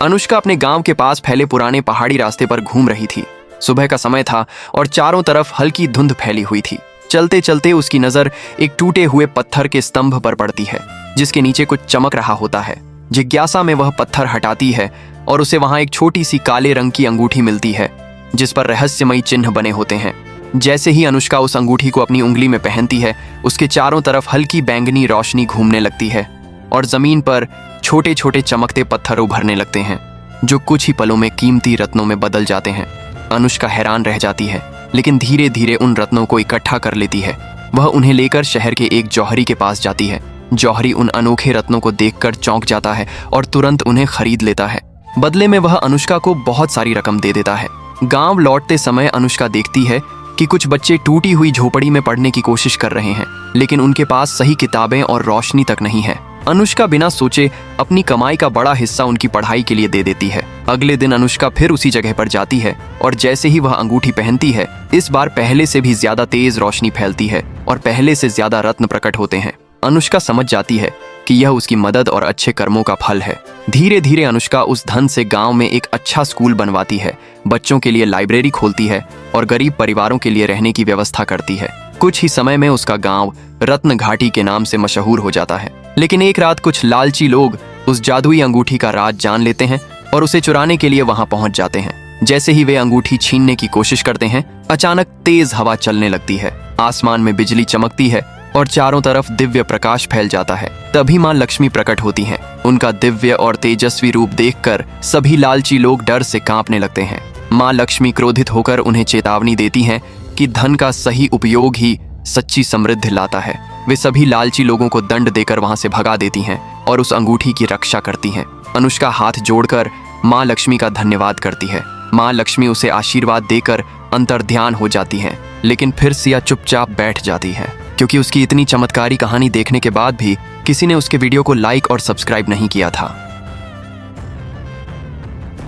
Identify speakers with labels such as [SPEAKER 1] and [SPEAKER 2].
[SPEAKER 1] अनुष्का अपने गांव के पास फैले पुराने पहाड़ी रास्ते पर घूम रही थी। सुबह का समय था और चारों तरफ हल्की धुंध फैली हुई थी। चलते चलते उसकी नजर एक टूटे हुए पत्थर के स्तंभ पर पड़ती है, जिसके नीचे कुछ चमक रहा होता है। जिज्ञासा में वह पत्थर हटाती है और उसे वहां एक छोटी सी काले रंग की अंगूठी मिलती है, जिस पर रहस्यमयी चिन्ह बने होते हैं। जैसे ही अनुष्का उस अंगूठी को अपनी उंगली में पहनती है, उसके चारों तरफ हल्की बैंगनी रोशनी घूमने लगती है और जमीन पर छोटे छोटे चमकते पत्थर उभरने लगते हैं, जो कुछ ही पलों में कीमती रत्नों में बदल जाते हैं। अनुष्का हैरान रह जाती है, लेकिन धीरे धीरे उन रत्नों को इकट्ठा कर लेती है। वह उन्हें लेकर शहर के एक जौहरी के पास जाती है। जौहरी उन अनोखे रत्नों को देखकर चौंक जाता है और तुरंत उन्हें खरीद लेता है। बदले में वह अनुष्का को बहुत सारी रकम दे देता है। गांव लौटते समय अनुष्का देखती है कि कुछ बच्चे टूटी हुई झोपड़ी में पढ़ने की कोशिश कर रहे हैं, लेकिन उनके पास सही किताबें और रोशनी तक नहीं है। अनुष्का बिना सोचे अपनी कमाई का बड़ा हिस्सा उनकी पढ़ाई के लिए दे देती है। अगले दिन अनुष्का फिर उसी जगह पर जाती है और जैसे ही वह अंगूठी पहनती है, इस बार पहले से भी ज्यादा तेज रोशनी फैलती है और पहले से ज्यादा रत्न प्रकट होते हैं। अनुष्का समझ जाती है कि यह उसकी मदद और अच्छे कर्मों का फल है। धीरे धीरे अनुष्का उस धन से गांव में एक अच्छा स्कूल बनवाती है, बच्चों के लिए लाइब्रेरी खोलती है और गरीब परिवारों के लिए रहने की व्यवस्था करती है। कुछ ही समय में उसका गांव रत्न घाटी के नाम से मशहूर हो जाता है। लेकिन एक रात कुछ लालची लोग उस जादुई अंगूठी का राज जान लेते हैं और उसे चुराने के लिए वहां पहुंच जाते हैं। जैसे ही वे अंगूठी छीनने की कोशिश करते हैं, अचानक तेज हवा चलने लगती है, आसमान में बिजली चमकती है और चारों तरफ दिव्य प्रकाश फैल जाता है। तभी मां लक्ष्मी प्रकट होती हैं। उनका दिव्य और तेजस्वी रूप देखकर सभी लालची लोग डर से कांपने लगते हैं। मां लक्ष्मी क्रोधित होकर उन्हें चेतावनी देती हैं कि धन का सही उपयोग ही सच्ची समृद्धि लाता है। वे सभी लालची लोगों को दंड देकर वहां से भगा देती हैं और उस अंगूठी की रक्षा करती हैं। अनुष्का हाथ जोड़कर मां लक्ष्मी का धन्यवाद करती है। मां लक्ष्मी उसे आशीर्वाद देकर अंतर्ध्यान हो जाती हैं, लेकिन फिर सिया चुपचाप बैठ जाती है, क्योंकि उसकी इतनी चमत्कारी कहानी देखने के बाद भी किसी ने उसके वीडियो को लाइक और सब्सक्राइब नहीं किया था।